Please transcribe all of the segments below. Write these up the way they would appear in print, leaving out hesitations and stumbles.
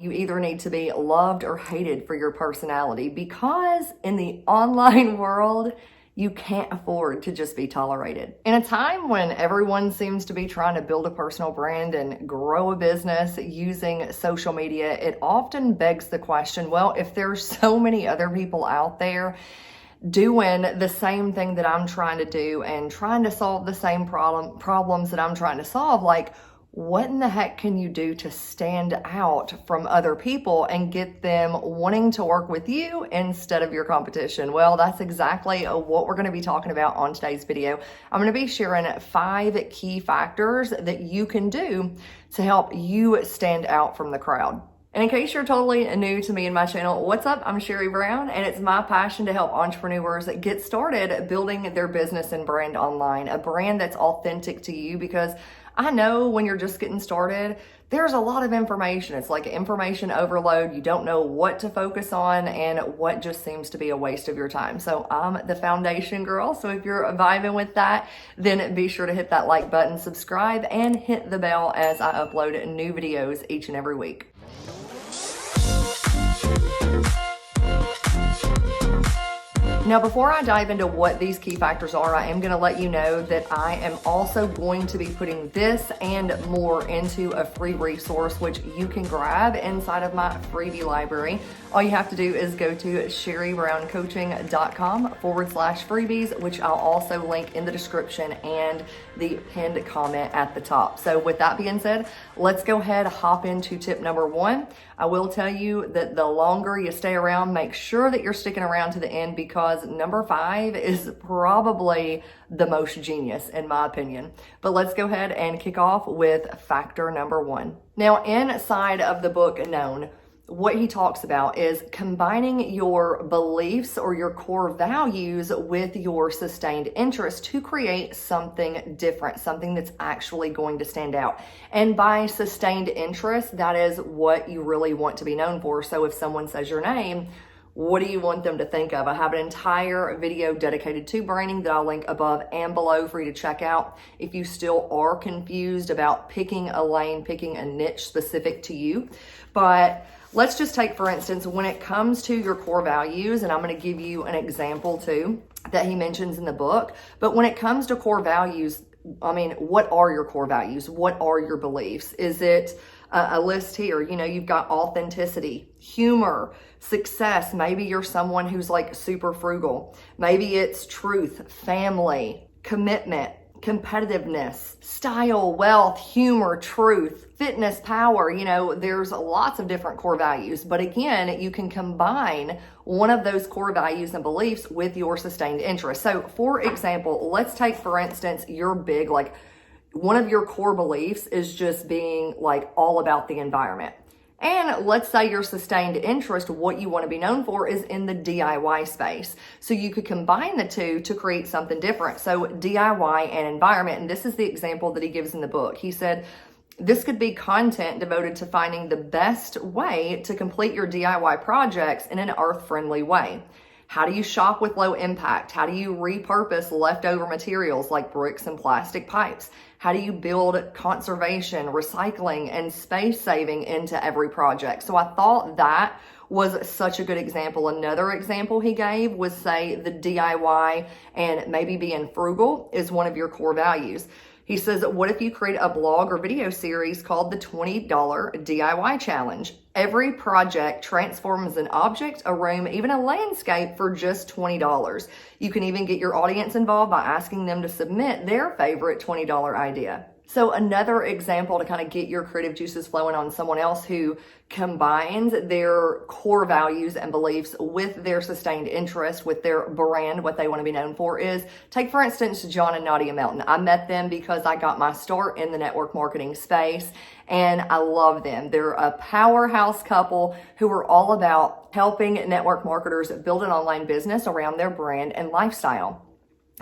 You either need to be loved or hated for your personality, because in the online world, you can't afford to just be tolerated. In a time when everyone seems to be trying to build a personal brand and grow a business using social media, it often begs the question, well, if there's so many other people out there doing the same thing that I'm trying to do and trying to solve the same problems that I'm trying to solve, like, what in the heck can you do to stand out from other people and get them wanting to work with you instead of your competition? Well, that's exactly what we're going to be talking about on today's video. I'm going to be sharing 5 key factors that you can do to help you stand out from the crowd. And in case you're totally new to me and my channel, what's up? I'm Sherri Brown, and it's my passion to help entrepreneurs get started building their business and brand online, a brand that's authentic to you, because I know when you're just getting started, there's a lot of information. It's like information overload. You don't know what to focus on and what just seems to be a waste of your time. So I'm the foundation girl. So if you're vibing with that, then be sure to hit that like button, subscribe, and hit the bell as I upload new videos each and every week. Now, before I dive into what these key factors are, I am going to let you know that I am also going to be putting this and more into a free resource, which you can grab inside of my freebie library. All you have to do is go to sherribrowncoaching.com/freebies, which I'll also link in the description and the pinned comment at the top. So with that being said, let's go ahead and hop into tip number 1. I will tell you that the longer you stay around, make sure that you're sticking around to the end, because number 5 is probably the most genius in my opinion. But let's go ahead and kick off with factor number 1. Now, inside of the book Known, what he talks about is combining your beliefs or your core values with your sustained interest to create something different, something that's actually going to stand out. And by sustained interest, that is what you really want to be known for. So if someone says your name, what do you want them to think of? I have an entire video dedicated to branding that I'll link above and below for you to check out if you still are confused about picking a lane, picking a niche specific to you. But let's just take, for instance, when it comes to your core values, and I'm going to give you an example too that he mentions in the book. But when it comes to core values, I mean, what are your core values? What are your beliefs? Is it a list here? You know, you've got authenticity, humor, success. Maybe you're someone who's like super frugal. Maybe it's truth, family, commitment, competitiveness, style, wealth, humor, truth, fitness, power. You know, there's lots of different core values. But again, you can combine one of those core values and beliefs with your sustained interest. So for example, let's take, for instance, your big, like, one of your core beliefs is just being like all about the environment. And let's say your sustained interest, what you want to be known for, is in the DIY space. So you could combine the two to create something different. So DIY and environment, and this is the example that he gives in the book. He said, this could be content devoted to finding the best way to complete your DIY projects in an earth-friendly way. How do you shop with low impact? How do you repurpose leftover materials like bricks and plastic pipes? How do you build conservation, recycling, and space saving into every project? So I thought that was such a good example. Another example he gave was, say, the DIY and maybe being frugal is one of your core values. He says, what if you create a blog or video series called the $20 DIY Challenge? Every project transforms an object, a room, even a landscape for just $20. You can even get your audience involved by asking them to submit their favorite $20 idea. So another example to kind of get your creative juices flowing on someone else who combines their core values and beliefs with their sustained interest, with their brand, what they want to be known for, is, take for instance, John and Nadia Melton. I met them because I got my start in the network marketing space, and I love them. They're a powerhouse couple who are all about helping network marketers build an online business around their brand and lifestyle.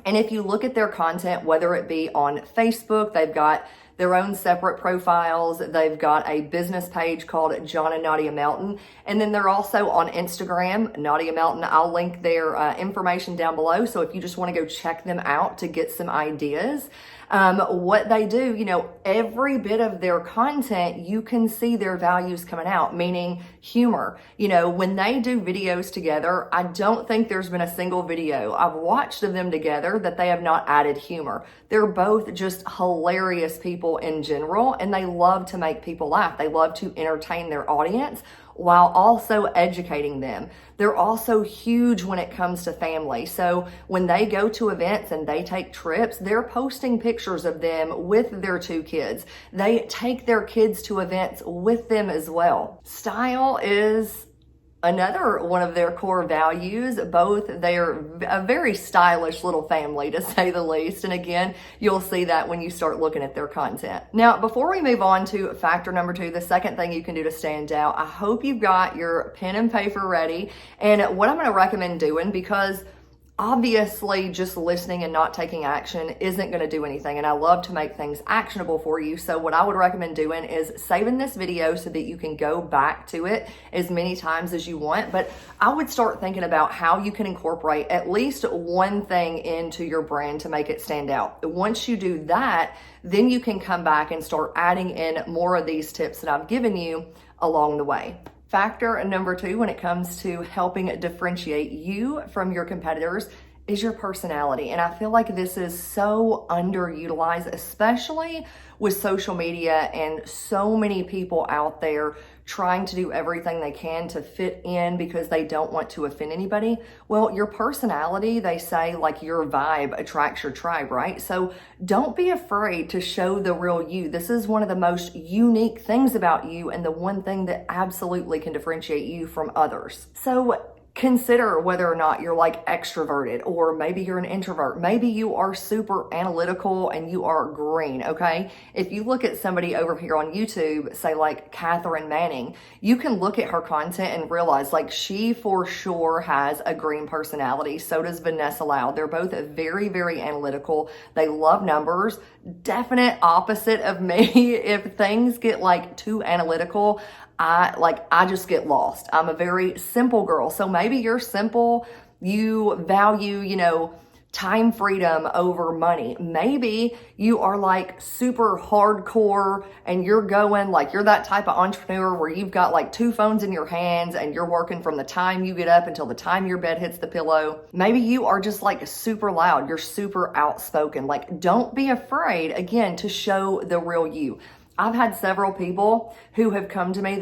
And if you look at their content, whether it be on Facebook, they've got their own separate profiles. They've got a business page called John and Nadia Melton. And then they're also on Instagram, Nadia Melton. I'll link their information down below. So if you just want to go check them out to get some ideas. What they do, you know, every bit of their content, you can see their values coming out, meaning humor. You know, when they do videos together, I don't think there's been a single video I've watched of them together that they have not added humor. They're both just hilarious people in general, and they love to make people laugh. They love to entertain their audience while also educating them. They're also huge when it comes to family. So when they go to events and they take trips, they're posting pictures of them with their 2 kids. They take their kids to events with them as well. Style is another one of their core values. Both, they're a very stylish little family, to say the least. And again, you'll see that when you start looking at their content. Now, before we move on to factor number 2, the second thing you can do to stand out, I hope you've got your pen and paper ready. And what I'm going to recommend doing, because obviously just listening and not taking action isn't going to do anything, and I love to make things actionable for you. So what I would recommend doing is saving this video so that you can go back to it as many times as you want. But I would start thinking about how you can incorporate at least one thing into your brand to make it stand out. Once you do that, then you can come back and start adding in more of these tips that I've given you along the way. Factor number 2 when it comes to helping differentiate you from your competitors is your personality. And I feel like this is so underutilized, especially with social media and so many people out there trying to do everything they can to fit in because they don't want to offend anybody. Well, your personality, they say, like, your vibe attracts your tribe, right? So don't be afraid to show the real you. This is one of the most unique things about you, and the one thing that absolutely can differentiate you from others. So consider whether or not you're like extroverted, or maybe you're an introvert. Maybe you are super analytical and you are green, okay? If you look at somebody over here on YouTube, say like Catherine Manning, you can look at her content and realize like she for sure has a green personality. So does Vanessa Lau. They're both very, very analytical. They love numbers. Definite opposite of me. If things get like too analytical, I just get lost. I'm a very simple girl. So maybe you're simple, you value, you know, time freedom over money. Maybe you are like super hardcore and you're going like, you're that type of entrepreneur where you've got like 2 phones in your hands and you're working from the time you get up until the time your bed hits the pillow. Maybe you are just like super loud. You're super outspoken. Like, don't be afraid, again, to show the real you. I've had several people who have come to me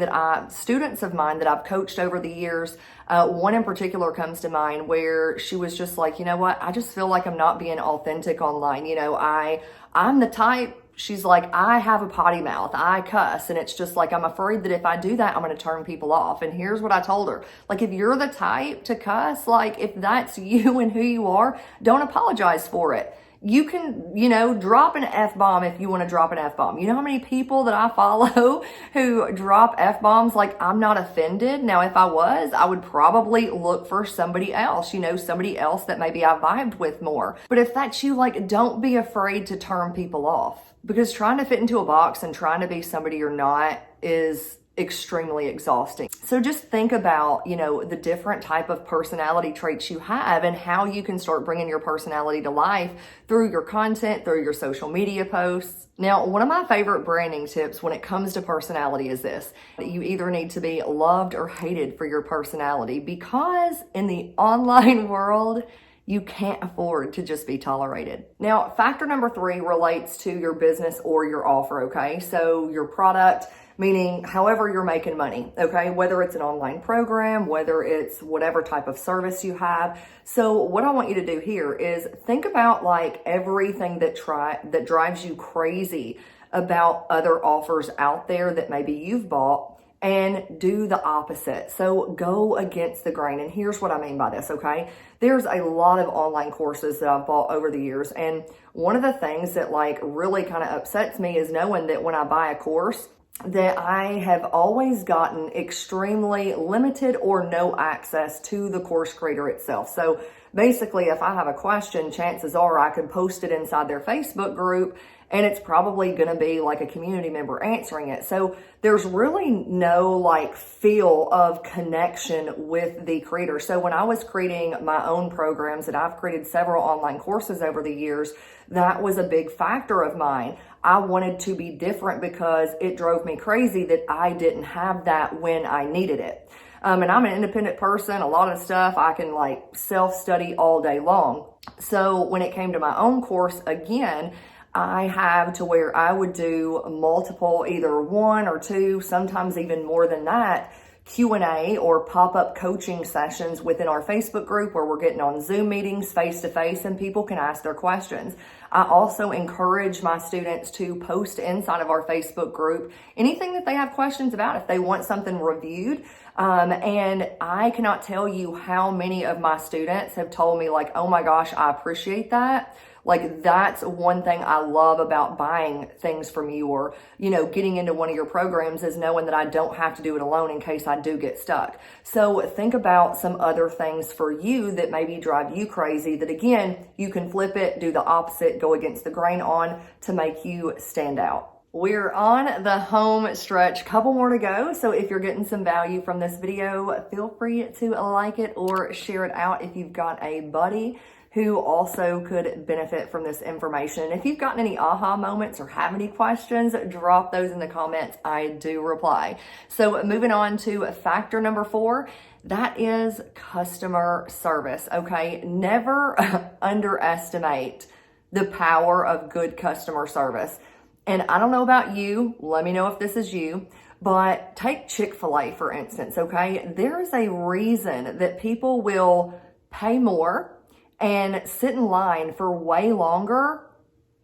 students of mine that I've coached over the years. One in particular comes to mind where she was just like, you know what? I just feel like I'm not being authentic online. You know, I'm the type, she's like, I have a potty mouth, I cuss. And it's just like, I'm afraid that if I do that, I'm going to turn people off. And here's what I told her. Like, if you're the type to cuss, like if that's you and who you are, don't apologize for it. You can, you know, drop an F-bomb if you want to drop an F-bomb. You know how many people that I follow who drop F-bombs? Like, I'm not offended. Now, if I was, I would probably look for somebody else, you know, somebody else that maybe I vibed with more. But if that's you, like, don't be afraid to turn people off, because trying to fit into a box and trying to be somebody you're not is extremely exhausting. So just think about, you know, the different type of personality traits you have and how you can start bringing your personality to life through your content, through your social media posts. Now, one of my favorite branding tips when it comes to personality is this: you either need to be loved or hated for your personality, because in the online world, you can't afford to just be tolerated. Now, factor number 3 relates to your business or your offer, okay? So your product, meaning however you're making money, okay? Whether it's an online program, whether it's whatever type of service you have. So what I want you to do here is think about like everything that drives you crazy about other offers out there that maybe you've bought, and do the opposite. So go against the grain. And here's what I mean by this, okay? There's a lot of online courses that I've bought over the years. And one of the things that like really kind of upsets me is knowing that when I buy a course, that I have always gotten extremely limited or no access to the course creator itself. So basically, if I have a question, chances are I can post it inside their Facebook group and it's probably going to be like a community member answering it. So there's really no like feel of connection with the creator. So when I was creating my own programs, and I've created several online courses over the years, that was a big factor of mine. I wanted to be different because it drove me crazy that I didn't have that when I needed it. And I'm an independent person. A lot of stuff I can like self-study all day long. So when it came to my own course, again, I have to where I would do multiple, either one or two, sometimes even more than that, Q&A or pop-up coaching sessions within our Facebook group where we're getting on Zoom meetings face-to-face and people can ask their questions. I also encourage my students to post inside of our Facebook group anything that they have questions about, if they want something reviewed. And I cannot tell you how many of my students have told me like, oh my gosh, I appreciate that. Like that's one thing I love about buying things from you or, you know, getting into one of your programs is knowing that I don't have to do it alone in case I do get stuck. So think about some other things for you that maybe drive you crazy that again, you can flip it, do the opposite, go against the grain on to make you stand out. We're on the home stretch, couple more to go. So if you're getting some value from this video, feel free to like it or share it out if you've got a buddy who also could benefit from this information. If you've gotten any aha moments or have any questions, drop those in the comments. I do reply. So moving on to factor number 4, that is customer service, okay? Never underestimate the power of good customer service. And I don't know about you, let me know if this is you, but take Chick-fil-A for instance, okay? There is a reason that people will pay more and sit in line for way longer.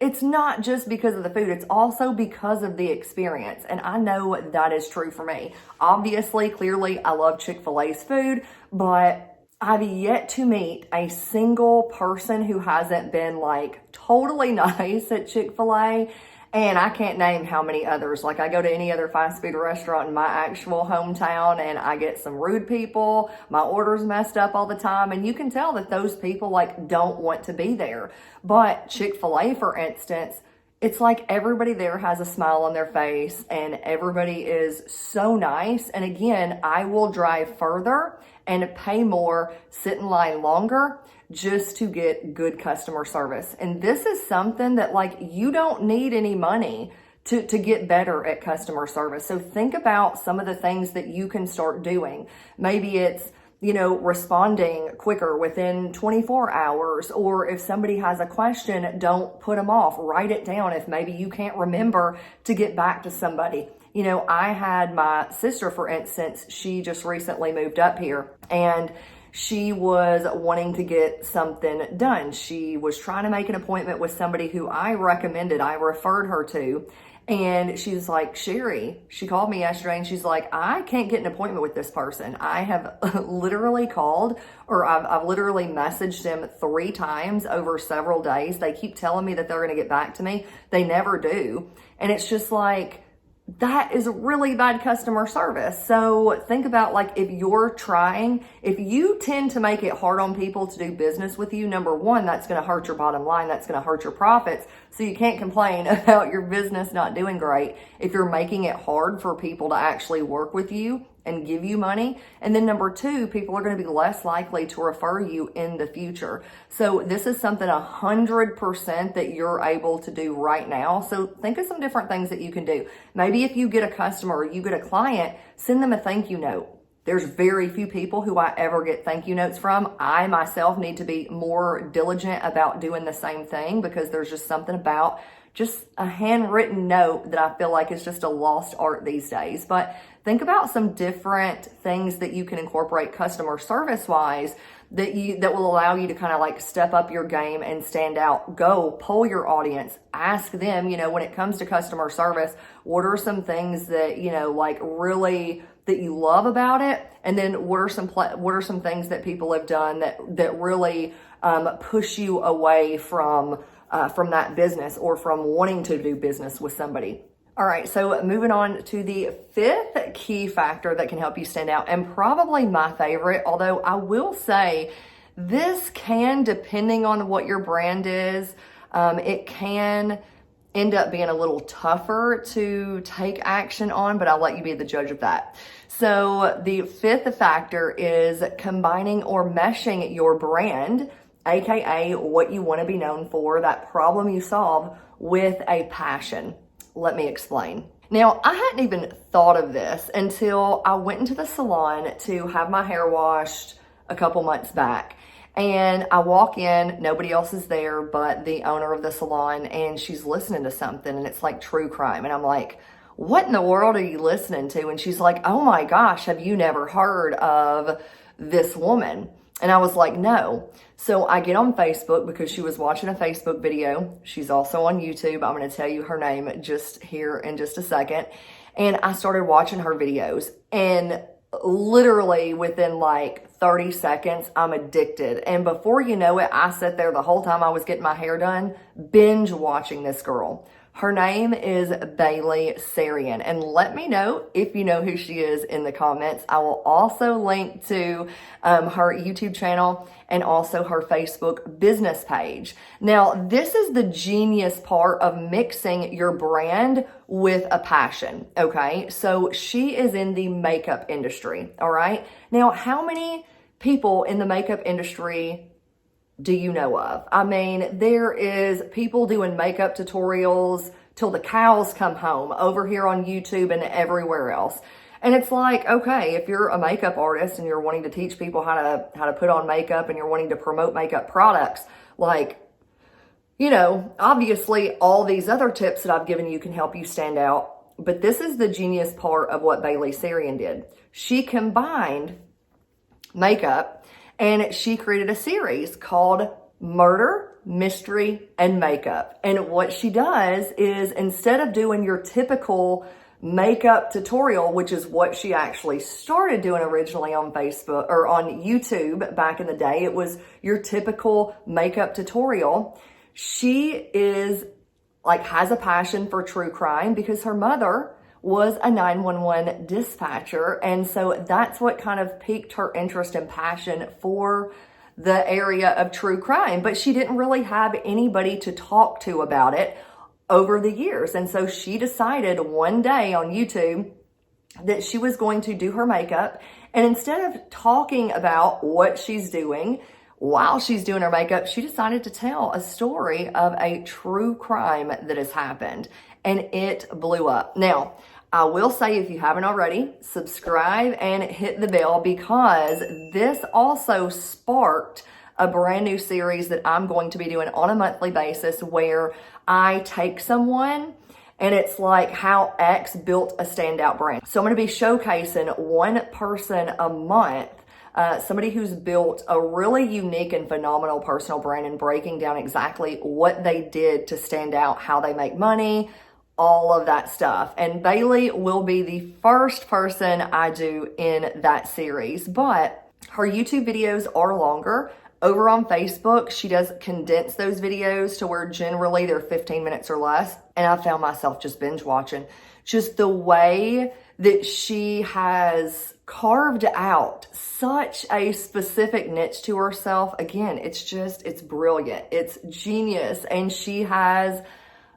It's not just because of the food, it's also because of the experience. And I know that is true for me. Obviously, clearly, I love Chick-fil-A's food, but I've yet to meet a single person who hasn't been like totally nice at Chick-fil-A. And I can't name how many others. Like I go to any other fast food restaurant in my actual hometown and I get some rude people. My order's messed up all the time. And you can tell that those people like don't want to be there. But Chick-fil-A, for instance, it's like everybody there has a smile on their face and everybody is so nice. And again, I will drive further and pay more, sit in line longer just to get good customer service. And this is something that like you don't need any money to get better at customer service. So think about some of the things that you can start doing. Maybe it's, you know, responding quicker within 24 hours, or if somebody has a question, don't put them off, write it down if maybe you can't remember to get back to somebody. You know, I had my sister, for instance, she just recently moved up here and she was wanting to get something done. She was trying to make an appointment with somebody who I recommended, I referred her to. And she's like, Sherri, she called me yesterday and she's like, I can't get an appointment with this person. I have literally called or I've literally messaged them 3 times over several days. They keep telling me that they're going to get back to me. They never do. And it's just like, that is really bad customer service. So think about like if you're trying, if you tend to make it hard on people to do business with you, number one, that's going to hurt your bottom line. That's going to hurt your profits. So you can't complain about your business not doing great if you're making it hard for people to actually work with you and give you money. And then number 2, people are going to be less likely to refer you in the future. So this is something 100% that you're able to do right now. So think of some different things that you can do. Maybe if you get a customer or you get a client, send them a thank you note. There's very few people who I ever get thank you notes from. I myself need to be more diligent about doing the same thing because there's just something about just a handwritten note that I feel like is just a lost art these days. But think about some different things that you can incorporate customer service wise that will allow you to kind of like step up your game and stand out. Go poll your audience, ask them, you know, when it comes to customer service, what are some things that, you know, like really that you love about it? And then what are some things that people have done that really push you away from that business or from wanting to do business with somebody. All right, so moving on to the 5th key factor that can help you stand out, and probably my favorite, although I will say this can, depending on what your brand is, it can end up being a little tougher to take action on, but I'll let you be the judge of that. So the fifth factor is combining or meshing your brand, aka what you want to be known for, that problem you solve, with a passion. Let me explain. Now, I hadn't even thought of this until I went into the salon to have my hair washed a couple months back. And I walk in, nobody else is there but the owner of the salon, and she's listening to something, and it's like true crime. And I'm like, what in the world are you listening to? And she's like, oh my gosh, have you never heard of this woman? And I was like, no. So I get on Facebook because she was watching a Facebook video. She's also on YouTube. I'm going to tell you her name just here in just a second. And I started watching her videos, and literally within like 30 seconds, I'm addicted. And before you know it, I sat there the whole time I was getting my hair done, binge watching this girl. Her name is Bailey Sarian, and let me know if you know who she is in the comments. I will also link to her YouTube channel and also her Facebook business page. Now, this is the genius part of mixing your brand with a passion, okay? So she is in the makeup industry, all right? Now, how many people in the makeup industry do you know of? I mean, there is people doing makeup tutorials till the cows come home over here on YouTube and everywhere else. And it's like, okay, if you're a makeup artist and you're wanting to teach people how to put on makeup and you're wanting to promote makeup products, like, you know, obviously all these other tips that I've given you can help you stand out. But this is the genius part of what Bailey Sarian did. She combined makeup, and she created a series called Murder, Mystery, and Makeup. And what she does is, instead of doing your typical makeup tutorial, which is what she actually started doing originally on Facebook or on YouTube back in the day, it was your typical makeup tutorial. She is like, has a passion for true crime because her mother was a 911 dispatcher. And so that's what kind of piqued her interest and passion for the area of true crime. But she didn't really have anybody to talk to about it over the years. And so she decided one day on YouTube that she was going to do her makeup. And instead of talking about what she's doing while she's doing her makeup, she decided to tell a story of a true crime that has happened. And it blew up. Now, I will say, if you haven't already, subscribe and hit the bell, because this also sparked a brand new series that I'm going to be doing on a monthly basis, where I take someone and it's like how X built a standout brand. So I'm going to be showcasing one person a month, somebody who's built a really unique and phenomenal personal brand, and breaking down exactly what they did to stand out, how they make money, all of that stuff. And Bailey will be the first person I do in that series, but her YouTube videos are longer. Over on Facebook, she does condense those videos to where generally they're 15 minutes or less. And I found myself just binge watching just the way that she has carved out such a specific niche to herself. Again, it's brilliant. It's genius. And she has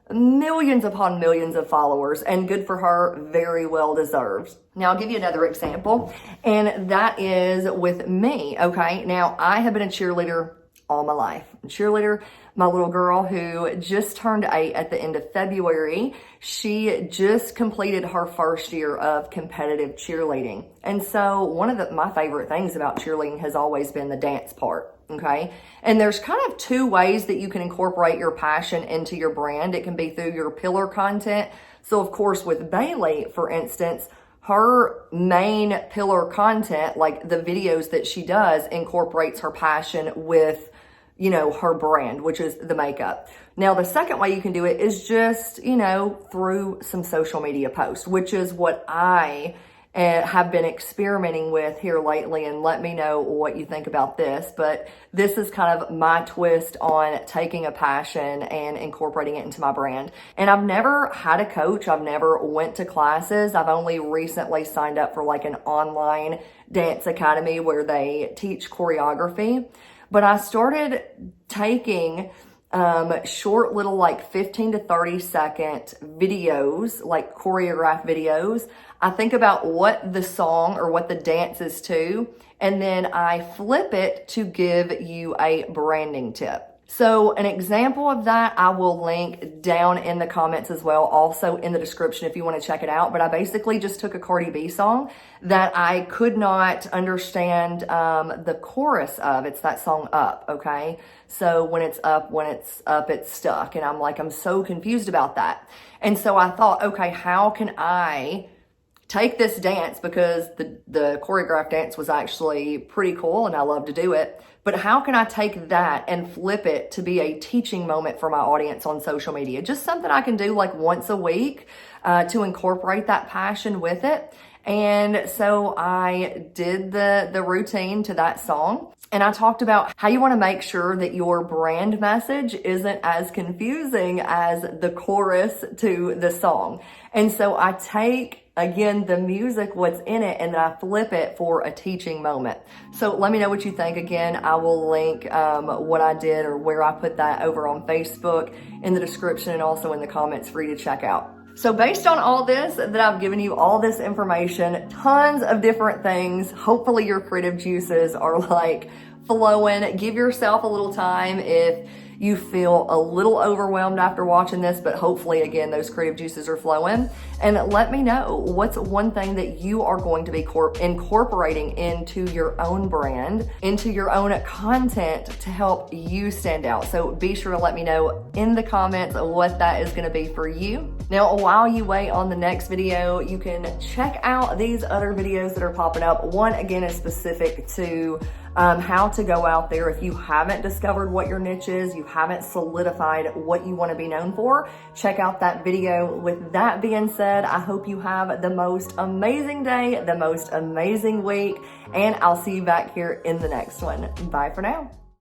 millions upon millions of followers, and good for her, very well deserved. Now, I'll give you another example, and that is with me, okay? Now, I have been a cheerleader all my life. Cheerleader, my little girl who just turned 8 at the end of February, she just completed her first year of competitive cheerleading. And so one of my favorite things about cheerleading has always been the dance part. Okay. And there's kind of two ways that you can incorporate your passion into your brand. It can be through your pillar content. So of course, with Bailey, for instance, her main pillar content, like the videos that she does, incorporates her passion with, you know, her brand, which is the makeup. Now, the second way you can do it is just, you know, through some social media posts, which is what I have been experimenting with here lately, and let me know what you think about this. But this is kind of my twist on taking a passion and incorporating it into my brand. And I've never had a coach. I've never went to classes. I've only recently signed up for like an online dance academy where they teach choreography. But I started taking short little like 15 to 30 second videos, like choreographed videos. I think about what the song or what the dance is to, and then I flip it to give you a branding tip. So an example of that, I will link down in the comments as well, also in the description if you want to check it out. But I basically just took a Cardi B song that I could not understand the chorus of. It's that song Up, okay? So when it's up, it's stuck. And I'm like, I'm so confused about that. And so I thought, okay, how can I take this dance, because the choreographed dance was actually pretty cool and I love to do it, but how can I take that and flip it to be a teaching moment for my audience on social media? Just something I can do like once a week to incorporate that passion with it. And so I did the routine to that song. And I talked about how you want to make sure that your brand message isn't as confusing as the chorus to the song. And so I take, again, the music, what's in it, and then I flip it for a teaching moment. So let me know what you think. Again, I will link what I did or where I put that over on Facebook in the description and also in the comments for you to check out. So based on all this, that I've given you all this information, tons of different things, hopefully your creative juices are like flowing. Give yourself a little time if you feel a little overwhelmed after watching this, but hopefully, again, those creative juices are flowing. And let me know what's one thing that you are going to be incorporating into your own brand, into your own content to help you stand out. So be sure to let me know in the comments what that is going to be for you. Now, while you wait on the next video, you can check out these other videos that are popping up. One, again, is specific to how to go out there if you haven't discovered what your niche is, you haven't solidified what you want to be known for. Check out that video. With that being said, I hope you have the most amazing day, the most amazing week, and I'll see you back here in the next one. Bye for now.